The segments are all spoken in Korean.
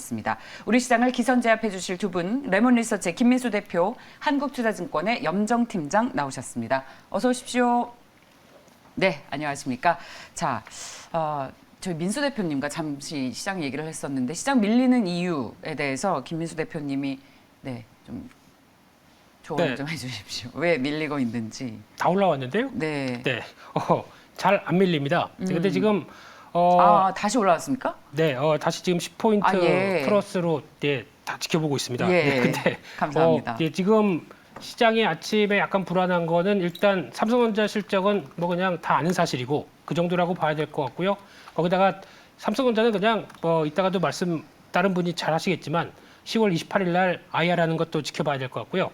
하겠습니다. 우리 시장을 기선제압해 주실 두 분, 레몬리서치의 김민수 대표, 한국투자증권의 염정팀장 나오셨습니다. 어서 오십시오. 네, 안녕하십니까. 자, 저희 민수 대표님과 잠시 시장 얘기를 했었는데 시장 밀리는 이유에 대해서 김민수 대표님이 좀 조언을 좀 해주십시오. 왜 밀리고 있는지. 다 올라왔는데요? 네. 잘 안 밀립니다. 근데 지금 다시 올라왔습니까? 네, 다시 지금 10포인트 플러스로 다 지켜보고 있습니다. 예. 근데 감사합니다. 지금 시장이 아침에 약간 불안한 거는 일단 삼성전자 실적은 뭐 그냥 다 아는 사실이고 그 정도라고 봐야 될 것 같고요. 거기다가 삼성전자는 그냥 이따가도 말씀 다른 분이 잘 하시겠지만 10월 28일 날 IR하는 것도 지켜봐야 될 것 같고요.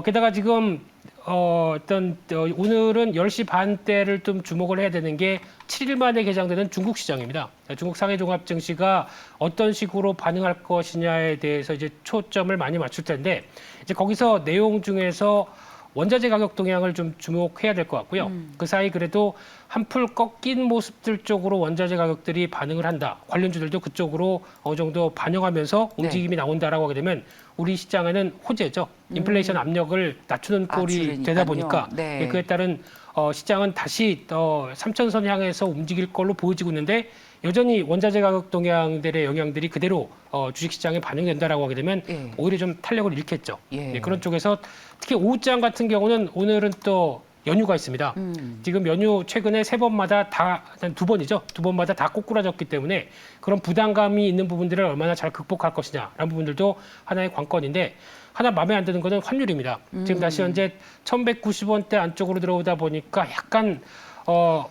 게다가 지금 오늘은 10시 반대를 좀 주목을 해야 되는 게 7일 만에 개장되는 중국 시장입니다. 중국 상해종합증시가 어떤 식으로 반응할 것이냐에 대해서 이제 초점을 많이 맞출 텐데 이제 거기서 내용 중에서 원자재 가격 동향을 좀 주목해야 될 것 같고요. 그 사이 그래도 한풀 꺾인 모습들 쪽으로 원자재 가격들이 반응을 한다. 관련주들도 그쪽으로 어느 정도 반영하면서 움직임이 나온다라고 하게 되면 우리 시장에는 호재죠. 인플레이션 압력을 낮추는 꼴이 되다 보니까 그에 따른 시장은 다시 3천선 향해서 움직일 걸로 보여지고 있는데 여전히 원자재 가격 동향들의 영향들이 그대로 주식시장에 반영된다라고 하게 되면 오히려 좀 탄력을 잃겠죠. 그런 쪽에서 특히 오후장 같은 경우는 오늘은 또 연휴가 있습니다. 지금 연휴 최근에 세 번마다 두 번마다 다 꼬꾸라졌기 때문에 그런 부담감이 있는 부분들을 얼마나 잘 극복할 것이냐라는 부분들도 하나의 관건인데 하나 마음에 안 드는 것은 환율입니다. 지금 다시 현재 1190원대 안쪽으로 들어오다 보니까 약간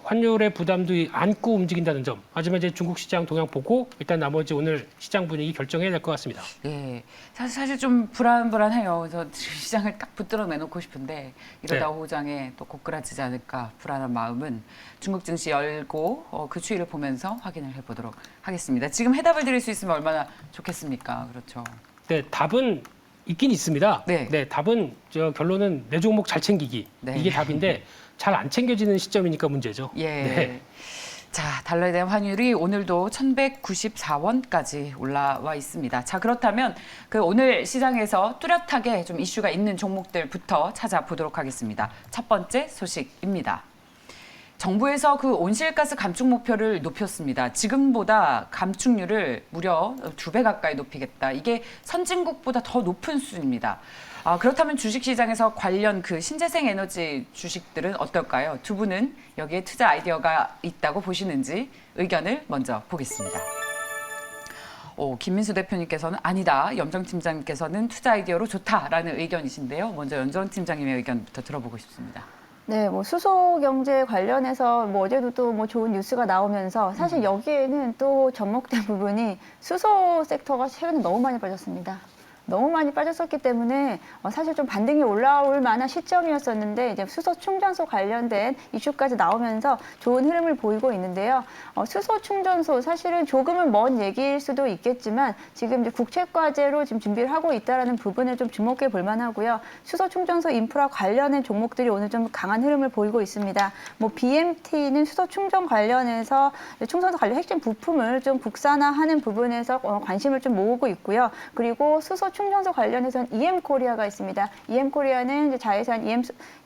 환율의 부담도 안고 움직인다는 점. 하지만 이제 중국 시장 동향 보고 일단 나머지 오늘 시장 분위기 결정해야 될 것 같습니다. 예, 사실 좀 불안해요. 그래서 시장을 딱 붙들어 내놓고 싶은데 이러다 오후장에 또 고꾸라지지 않을까 불안한 마음은 중국 증시 열고 그 추이를 보면서 확인을 해보도록 하겠습니다. 지금 해답을 드릴 수 있으면 얼마나 좋겠습니까? 그렇죠. 네, 답은 있긴 있습니다. 답은 결론은 내 종목 잘 챙기기. 이게 답인데 잘 안 챙겨지는 시점이니까 문제죠. 자, 달러에 대한 환율이 오늘도 1194원까지 올라와 있습니다. 자, 그렇다면 그 오늘 시장에서 뚜렷하게 좀 이슈가 있는 종목들부터 찾아보도록 하겠습니다. 첫 번째 소식입니다. 정부에서 그 온실가스 감축 목표를 높였습니다. 지금보다 감축률을 무려 2배 가까이 높이겠다. 이게 선진국보다 더 높은 수준입니다. 그렇다면 주식시장에서 관련 그 신재생 에너지 주식들은 어떨까요? 두 분은 여기에 투자 아이디어가 있다고 보시는지 의견을 먼저 보겠습니다. 김민수 대표님께서는 아니다. 염정 팀장님께서는 투자 아이디어로 좋다라는 의견이신데요. 먼저 염정 팀장님의 의견부터 들어보고 싶습니다. 네, 수소 경제 관련해서 어제도 또 좋은 뉴스가 나오면서 사실 여기에는 또 접목된 부분이 수소 섹터가 최근에 너무 많이 빠졌습니다. 너무 많이 빠졌었기 때문에 사실 좀 반등이 올라올 만한 시점이었었는데 이제 수소 충전소 관련된 이슈까지 나오면서 좋은 흐름을 보이고 있는데요. 수소 충전소 사실은 조금은 먼 얘기일 수도 있겠지만 지금 이제 국책과제로 지금 준비를 하고 있다라는 부분을 좀 주목해 볼 만하고요. 수소 충전소 인프라 관련된 종목들이 오늘 좀 강한 흐름을 보이고 있습니다. BMT는 수소 충전 관련해서 충전소 관련 핵심 부품을 좀 국산화하는 부분에서 관심을 좀 모으고 있고요. 그리고 수소 충전소 관련해서는 EM코리아가 있습니다. EM코리아는 이제 자회사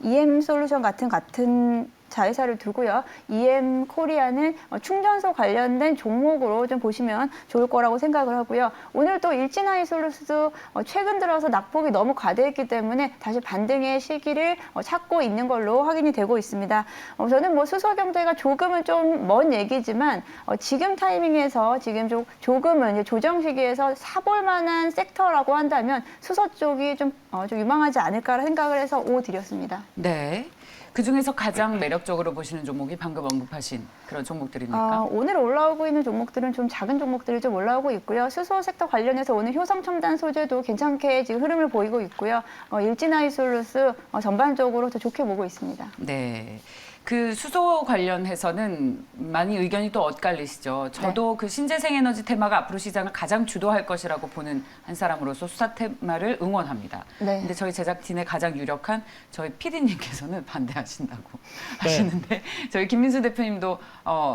EM솔루션 같은 자회사를 두고요. EM코리아는 충전소 관련된 종목으로 좀 보시면 좋을 거라고 생각을 하고요. 오늘 또 일진하이솔루스도 최근 들어서 낙폭이 너무 과대했기 때문에 다시 반등의 시기를 찾고 있는 걸로 확인이 되고 있습니다. 저는 수소 경제가 조금은 좀 먼 얘기지만 지금 타이밍에서 지금 조금은 이제 조정 시기에서 사볼 만한 섹터라고 한다면 수소 쪽이 좀 유망하지 않을까 생각을 해서 5 드렸습니다. 네. 그중에서 가장 매력적으로 보시는 종목이 방금 언급하신 그런 종목들입니까? 오늘 올라오고 있는 종목들은 좀 작은 종목들이 좀 올라오고 있고요. 수소 섹터 관련해서 오늘 효성 첨단 소재도 괜찮게 지금 흐름을 보이고 있고요. 일진하이솔루스 전반적으로 더 좋게 보고 있습니다. 네. 그 수소 관련해서는 많이 의견이 또 엇갈리시죠. 저도 그 신재생에너지 테마가 앞으로 시장을 가장 주도할 것이라고 보는 한 사람으로서 수소 테마를 응원합니다. 네. 근데 저희 제작진의 가장 유력한 저희 PD님께서는 반대하신다고 네. 하시는데 저희 김민수 대표님도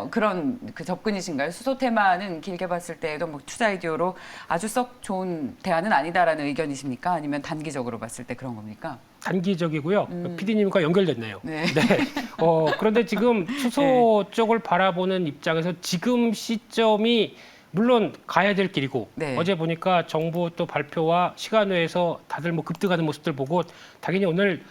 그런 그 접근이신가요? 수소 테마는 길게 봤을 때도 뭐 투자 아이디어로 아주 썩 좋은 대안은 아니다라는 의견이십니까? 아니면 단기적으로 봤을 때 그런 겁니까? 단기적이고요. PD님과 연결됐네요. 네. 그런데 지금 수소 쪽을 바라보는 입장에서 지금 시점이 물론 가야 될 길이고 네. 어제 보니까 정부 또 발표와 시간외에서 다들 뭐 급등하는 모습들 보고 당연히 오늘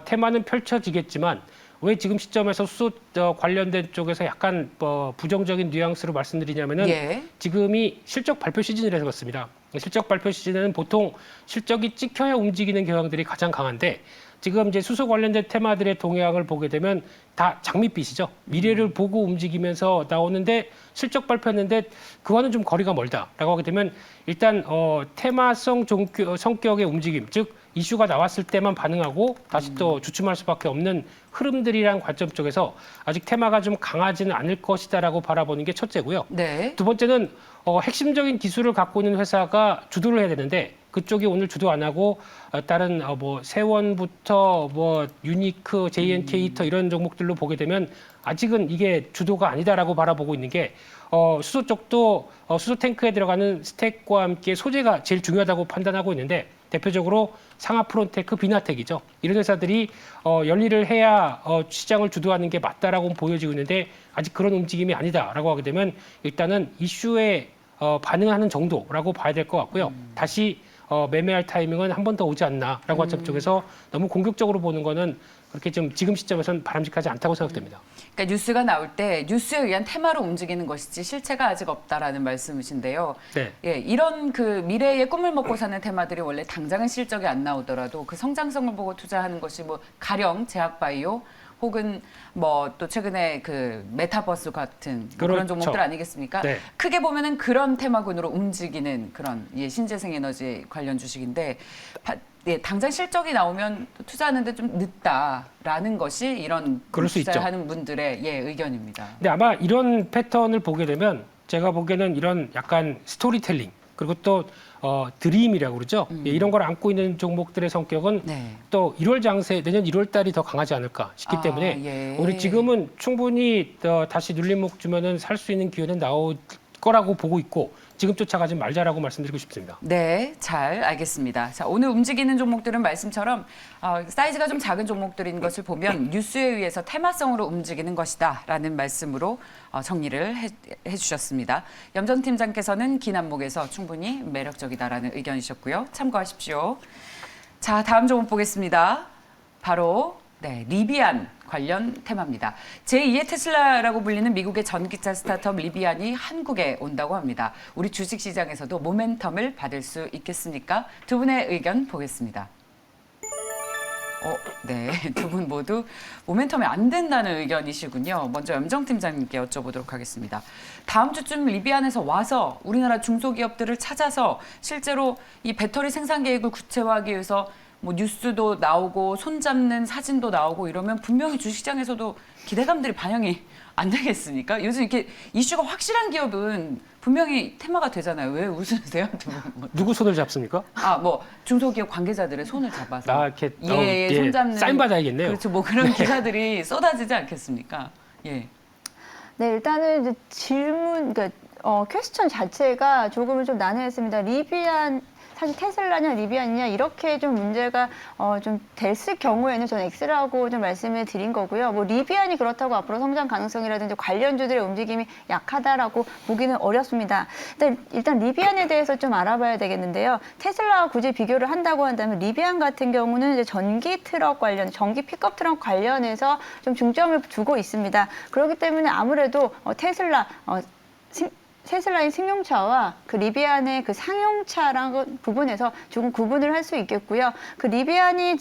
테마는 펼쳐지겠지만 왜 지금 시점에서 수소 관련된 쪽에서 약간 부정적인 뉘앙스로 말씀드리냐면은 예. 지금이 실적 발표 시즌이라서 그렇습니다. 실적 발표 시즌에는 보통 실적이 찍혀야 움직이는 경향들이 가장 강한데 지금 이제 수소 관련된 테마들의 동향을 보게 되면 다 장밋빛이죠. 미래를 보고 움직이면서 나오는데 실적 발표했는데 그와는 좀 거리가 멀다라고 하게 되면 일단 테마성 성격의 움직임, 즉 이슈가 나왔을 때만 반응하고 다시 또 주춤할 수밖에 없는 흐름들이란 관점 쪽에서 아직 테마가 좀 강하지는 않을 것이다라고 바라보는 게 첫째고요. 네. 두 번째는 핵심적인 기술을 갖고 있는 회사가 주도를 해야 되는데 그쪽이 오늘 주도 안 하고 다른 뭐 세원부터 뭐 유니크, JNK터 이런 종목들로 보게 되면 아직은 이게 주도가 아니다라고 바라보고 있는 게 수소 쪽도 수소 탱크에 들어가는 스택과 함께 소재가 제일 중요하다고 판단하고 있는데 대표적으로 상하프론테크, 비나텍이죠. 이런 회사들이 연리를 해야 시장을 주도하는 게 맞다라고 보여지고 있는데 아직 그런 움직임이 아니다라고 하게 되면 일단은 이슈에 반응하는 정도라고 봐야 될 것 같고요. 다시 매매할 타이밍은 한 번 더 오지 않나라고 관점 쪽에서 너무 공격적으로 보는 거는 그렇게 좀 지금 시점에서는 바람직하지 않다고 생각됩니다. 그러니까 뉴스가 나올 때 뉴스에 의한 테마로 움직이는 것이지 실체가 아직 없다라는 말씀이신데요. 네. 예, 이런 그 미래의 꿈을 먹고 사는 테마들이 원래 당장은 실적이 안 나오더라도 그 성장성을 보고 투자하는 것이 뭐 가령 제약바이오 혹은 뭐 또 최근에 그 메타버스 같은 뭐 그런 그렇죠. 종목들 아니겠습니까? 네. 크게 보면은 그런 테마군으로 움직이는 그런 신재생에너지 관련 주식인데 예, 당장 실적이 나오면 투자하는데 좀 늦다라는 것이 이런 그럴 수 있죠. 투자하는 분들의 의견입니다. 근데 아마 이런 패턴을 보게 되면 제가 보기에는 이런 약간 스토리텔링 그리고 또 드림이라고 그러죠. 예, 이런 걸 안고 있는 종목들의 성격은 네. 또 1월 장세 내년 1월 달이 더 강하지 않을까 싶기 때문에 예. 우리 지금은 충분히 다시 눌림목 주면은 살 수 있는 기회는 나올 거라고 보고 있고 지금 쫓아가지 말자라고 말씀드리고 싶습니다. 네, 잘 알겠습니다. 자, 오늘 움직이는 종목들은 말씀처럼 사이즈가 좀 작은 종목들인 것을 보면 뉴스에 의해서 테마성으로 움직이는 것이다라는 말씀으로 정리를 해주셨습니다. 염전 팀장께서는 긴 안목에서 충분히 매력적이다라는 의견이셨고요. 참고하십시오. 자, 다음 종목 보겠습니다. 바로 리비안 관련 테마입니다. 제2의 테슬라라고 불리는 미국의 전기차 스타트업 리비안이 한국에 온다고 합니다. 우리 주식시장에서도 모멘텀을 받을 수 있겠습니까? 두 분의 의견 보겠습니다. 네, 두 분 모두 모멘텀이 안 된다는 의견이시군요. 먼저 염정팀장님께 여쭤보도록 하겠습니다. 다음 주쯤 리비안에서 와서 우리나라 중소기업들을 찾아서 실제로 이 배터리 생산 계획을 구체화하기 위해서 뭐 뉴스도 나오고 손잡는 사진도 나오고 이러면 분명히 주식시장에서도 기대감들이 반영이 안 되겠습니까? 요즘 이렇게 이슈가 확실한 기업은 분명히 테마가 되잖아요. 왜 웃으세요? 누구 손을 잡습니까? 뭐 중소기업 관계자들의 손을 잡아서 이렇게 손잡는 사인 받아야겠네요. 그렇죠. 뭐 그런 기사들이 쏟아지지 않겠습니까? 예. 네, 일단은 이제 질문, 그러니까 퀘스천 자체가 조금은 좀 난해했습니다. 리비안 사실 테슬라냐 리비안이냐 이렇게 좀 문제가 좀 됐을 경우에는 저는 X라고 좀 말씀을 드린 거고요. 뭐 리비안이 그렇다고 앞으로 성장 가능성이라든지 관련주들의 움직임이 약하다라고 보기는 어렵습니다. 일단 리비안에 대해서 좀 알아봐야 되겠는데요. 테슬라와 굳이 비교를 한다고 한다면 리비안 같은 경우는 이제 전기 트럭 관련, 전기 픽업 트럭 관련해서 좀 중점을 두고 있습니다. 그렇기 때문에 아무래도 테슬라 테슬라의 승용차와 그 리비안의 그 상용차라는 부분에서 조금 구분을 할 수 있겠고요. 그 리비안이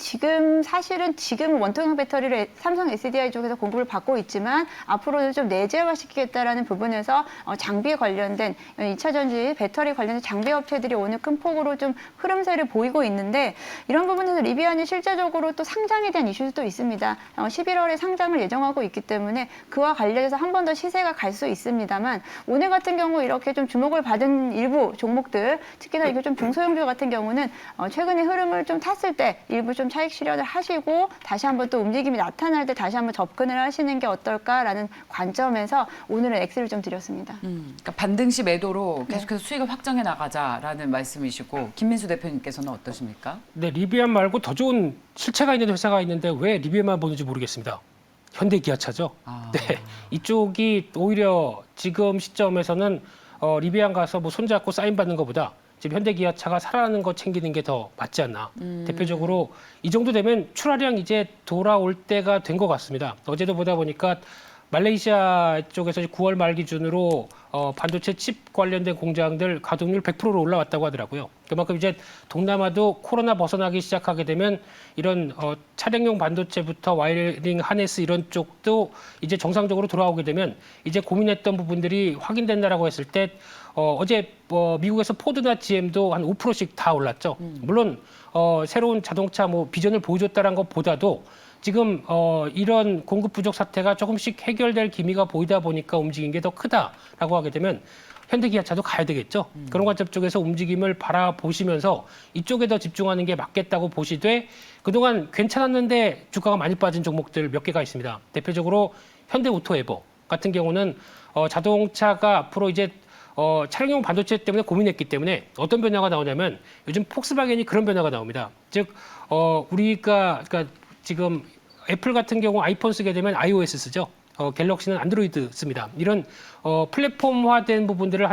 사실은 지금 원통형 배터리를 삼성 SDI 쪽에서 공급을 받고 있지만 앞으로는 좀 내재화시키겠다라는 부분에서 장비에 관련된 2차 전지 배터리 관련된 장비 업체들이 오늘 큰 폭으로 좀 흐름세를 보이고 있는데 이런 부분에서 리비안이 실제적으로 또 상장에 대한 이슈도 또 있습니다. 11월에 상장을 예정하고 있기 때문에 그와 관련해서 한 번 더 시세가 갈 수 있습니다만 오늘 같은 경우 이렇게 좀 주목을 받은 일부 종목들 특히나 이거 좀 중소형주 같은 경우는 최근에 흐름을 좀 탔을 때 일부 좀 차익 실현을 하시고 다시 한번 또 움직임이 나타날 때 다시 한번 접근을 하시는 게 어떨까라는 관점에서 오늘은 X를 좀 드렸습니다. 그러니까 반등시 매도로 계속해서 수익을 확정해 나가자라는 말씀이시고 김민수 대표님께서는 어떠십니까? 네, 리비안 말고 더 좋은 실체가 있는 회사가 있는데 왜 리비안만 보는지 모르겠습니다. 현대기아차죠. 아. 네, 이쪽이 오히려 지금 시점에서는 리비안 가서 뭐 손잡고 사인 받는 것보다 지금 현대기아차가 살아나는 거 챙기는 게 더 맞지 않나. 대표적으로 이 정도 되면 출하량 이제 돌아올 때가 된 것 같습니다. 어제도 보다 보니까 말레이시아 쪽에서 9월 말 기준으로 반도체 칩 관련된 공장들 가동률 100%로 올라왔다고 하더라고요. 그만큼 이제 동남아도 코로나 벗어나기 시작하게 되면 이런 차량용 반도체부터 와이어링, 하네스 이런 쪽도 이제 정상적으로 돌아오게 되면 이제 고민했던 부분들이 확인된다라고 했을 때 어제 미국에서 포드나 GM도 한 5%씩 다 올랐죠. 물론 새로운 자동차 뭐 비전을 보여줬다는 것보다도 지금 이런 공급 부족 사태가 조금씩 해결될 기미가 보이다 보니까 움직인 게 더 크다라고 하게 되면 현대기아차도 가야 되겠죠. 그런 관점 쪽에서 움직임을 바라보시면서 이쪽에 더 집중하는 게 맞겠다고 보시되 그동안 괜찮았는데 주가가 많이 빠진 종목들 몇 개가 있습니다. 대표적으로 현대오토에버 같은 경우는 자동차가 앞으로 이제 차량용 반도체 때문에 고민했기 때문에 어떤 변화가 나오냐면 요즘 폭스바겐이 그런 변화가 나옵니다. 즉 우리가 그러니까 지금 애플 같은 경우 아이폰 쓰게 되면 iOS 쓰죠. 갤럭시는 안드로이드 씁니다. 이런 플랫폼화된 부분들을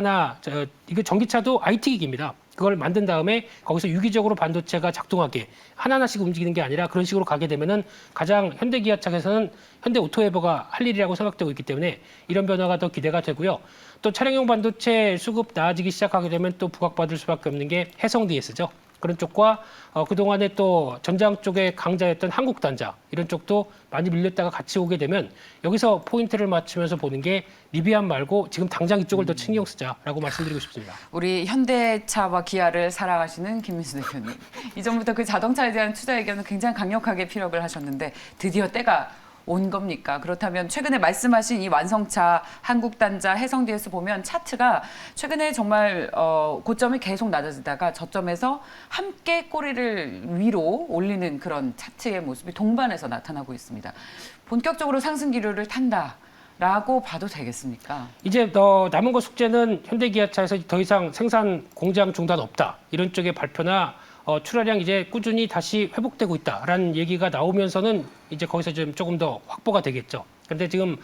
이거 전기차도 IT 기기입니다. 그걸 만든 다음에 거기서 유기적으로 반도체가 작동하게 하나하나씩 움직이는 게 아니라 그런 식으로 가게 되면은 가장 현대기아차에서는 현대오토에버가 할 일이라고 생각되고 있기 때문에 이런 변화가 더 기대가 되고요. 또 차량용 반도체 수급 나아지기 시작하게 되면 또 부각받을 수밖에 없는 게 해성 DS죠. 그런 쪽과 그동안에 또 전장 쪽에 강자였던 한국단자 이런 쪽도 많이 밀렸다가 같이 오게 되면 여기서 포인트를 맞추면서 보는 게 리비안 말고 지금 당장 이쪽을 더 신경 쓰자라고 말씀드리고 싶습니다. 우리 현대차와 기아를 사랑하시는 김민수 대표님. 이전부터 그 자동차에 대한 투자 의견을 굉장히 강력하게 피력을 하셨는데 드디어 때가 온 겁니까? 그렇다면 최근에 말씀하신 이 완성차, 한국단자, 해성DS 보면 차트가 최근에 정말 고점이 계속 낮아지다가 저점에서 함께 꼬리를 위로 올리는 그런 차트의 모습이 동반해서 나타나고 있습니다. 본격적으로 상승 기류를 탄다라고 봐도 되겠습니까? 이제 남은 거 숙제는 현대기아차에서 더 이상 생산 공장 중단 없다. 이런 쪽의 발표나 출하량 이제 꾸준히 다시 회복되고 있다라는 얘기가 나오면서는 이제 거기서 좀 조금 더 확보가 되겠죠. 근데 지금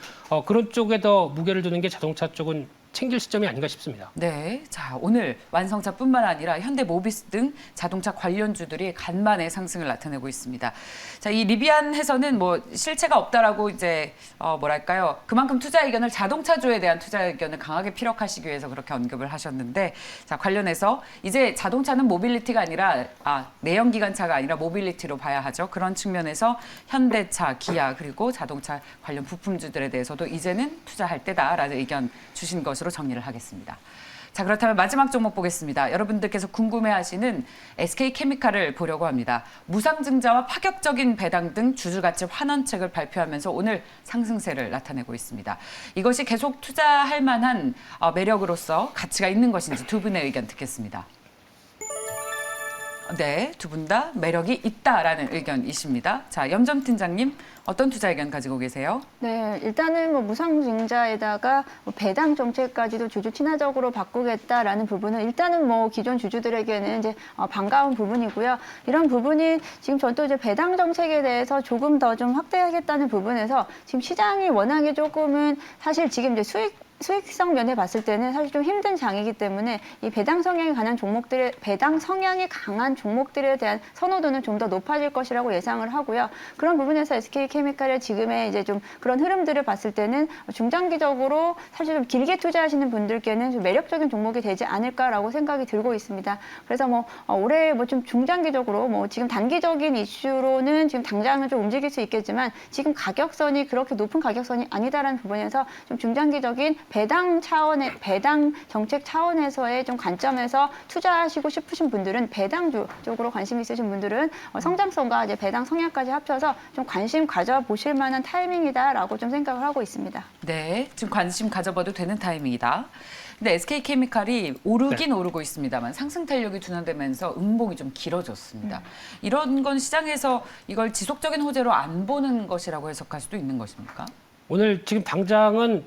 그런 쪽에 더 무게를 두는 게 자동차 쪽은 챙길 시점이 아닌가 싶습니다. 네, 자 오늘 완성차뿐만 아니라 현대모비스 등 자동차 관련주들이 간만에 상승을 나타내고 있습니다. 자, 이 리비안에서는 뭐 실체가 없다라고 이제 뭐랄까요, 그만큼 투자 의견을 자동차주에 대한 투자 의견을 강하게 피력하시기 위해서 그렇게 언급을 하셨는데, 자 관련해서 이제 자동차는 모빌리티가 아니라 내연기관차가 아니라 모빌리티로 봐야 하죠. 그런 측면에서 현대차, 기아 그리고 자동차 관련 부품주들에 대해서도 이제는 투자할 때다라는 의견 주신 것으로 정리를 하겠습니다. 자, 그렇다면 마지막 종목 보겠습니다. 여러분들께서 궁금해하시는 SK케미칼을 보려고 합니다. 무상증자와 파격적인 배당 등 주주가치 환원책을 발표하면서 오늘 상승세를 나타내고 있습니다. 이것이 계속 투자할 만한 매력으로서 가치가 있는 것인지 두 분의 의견 듣겠습니다. 네, 두 분 다 매력이 있다라는 의견이십니다. 자, 염전 팀장님 어떤 투자 의견 가지고 계세요? 네, 일단은 뭐 무상증자에다가 뭐 배당 정책까지도 주주 친화적으로 바꾸겠다라는 부분은 일단은 뭐 기존 주주들에게는 이제 반가운 부분이고요. 이런 부분이 지금 전 또 이제 배당 정책에 대해서 조금 더 좀 확대하겠다는 부분에서 지금 시장이 워낙에 조금은 사실 지금 이제 수익 수익성 면에 봤을 때는 사실 좀 힘든 장이기 때문에 이 배당 성향이 강한 종목들에 대한 선호도는 좀 더 높아질 것이라고 예상을 하고요. 그런 부분에서 SK케미칼의 지금의 이제 좀 그런 흐름들을 봤을 때는 중장기적으로 사실 좀 길게 투자하시는 분들께는 좀 매력적인 종목이 되지 않을까라고 생각이 들고 있습니다. 그래서 뭐 올해 뭐 좀 중장기적으로 뭐 지금 단기적인 이슈로는 지금 당장은 좀 움직일 수 있겠지만 지금 가격선이 그렇게 높은 가격선이 아니다라는 부분에서 좀 중장기적인 배당 정책 차원에서의 좀 관점에서 투자하시고 싶으신 분들은 배당주 쪽으로 관심 있으신 분들은 성장성과 이제 배당 성향까지 합쳐서 좀 관심 가져보실 만한 타이밍이다라고 좀 생각을 하고 있습니다. 네, 지금 관심 가져봐도 되는 타이밍이다. 근데 SK케미칼이 오르긴 오르고 있습니다만 상승 탄력이 둔화되면서 음봉이 좀 길어졌습니다. 이런 건 시장에서 이걸 지속적인 호재로 안 보는 것이라고 해석할 수도 있는 것입니까? 오늘 지금 당장은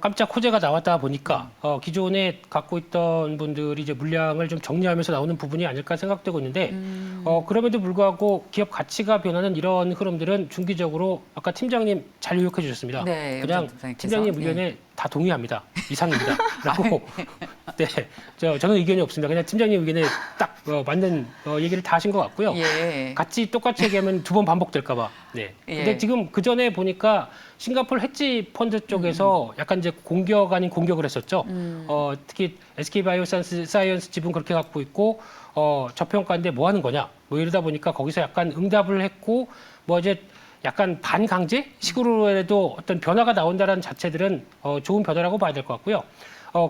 깜짝 호재가 나왔다 보니까 기존에 갖고 있던 분들이 이제 물량을 좀 정리하면서 나오는 부분이 아닐까 생각되고 있는데 그럼에도 불구하고 기업 가치가 변하는 이런 흐름들은 중기적으로 아까 팀장님 잘 요약해 주셨습니다. 네, 그냥 팀장님께서. 팀장님 의견에 다 동의합니다. 이상입니다. 라고 네, 저는 의견이 없습니다. 그냥 팀장님 의견에 딱 맞는 얘기를 다 하신 것 같고요. 예. 같이 똑같이 얘기하면 두 번 반복될까 봐. 네. 근데 예. 지금 그 전에 보니까 싱가포르 헤지 펀드 쪽에서 약간 이제 공격 아닌 공격을 했었죠. 특히 SK바이오사이언스 지분 그렇게 갖고 있고 저평가인데 뭐 하는 거냐. 뭐 이러다 보니까 거기서 약간 응답을 했고 뭐 이제 약간 반강제 식으로라도 어떤 변화가 나온다는 자체들은 좋은 변화라고 봐야 될 것 같고요.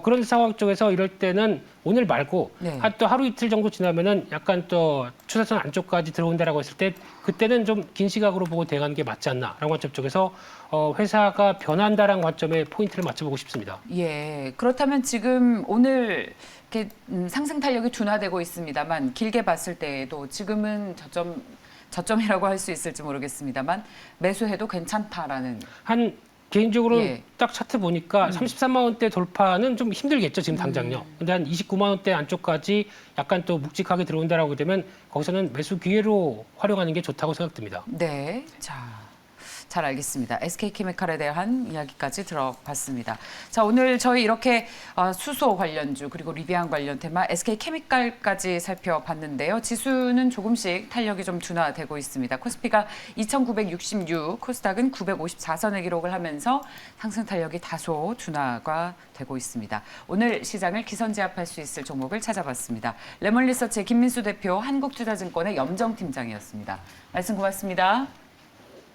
그런 상황 쪽에서 이럴 때는 오늘 말고 네. 또 하루 이틀 정도 지나면은 약간 또 추세선 안쪽까지 들어온다라고 했을 때 그때는 좀 긴 시각으로 보고 대응하는 게 맞지 않나라는 관점 쪽에서 회사가 변한다라는 관점에 포인트를 맞춰보고 싶습니다. 예, 그렇다면 지금 오늘 이렇게 상승 탄력이 둔화되고 있습니다만 길게 봤을 때에도 지금은 저점이라고 할 수 있을지 모르겠습니다만 매수해도 괜찮다라는. 개인적으로 예. 딱 차트 보니까 33만 원대 돌파는 좀 힘들겠죠, 지금 당장요. 근데 한 29만 원대 안쪽까지 약간 또 묵직하게 들어온다라고 되면 거기서는 매수 기회로 활용하는 게 좋다고 생각됩니다. 네, 자, 잘 알겠습니다. SK케미칼에 대한 이야기까지 들어봤습니다. 자, 오늘 저희 이렇게 수소 관련주 그리고 리비안 관련 테마 SK케미칼까지 살펴봤는데요. 지수는 조금씩 탄력이 좀 둔화되고 있습니다. 코스피가 2,966, 코스닥은 954선을 기록을 하면서 상승 탄력이 다소 둔화가 되고 있습니다. 오늘 시장을 기선제압할 수 있을 종목을 찾아봤습니다. 레몬리서치의 김민수 대표, 한국투자증권의 염정 팀장이었습니다. 말씀 고맙습니다.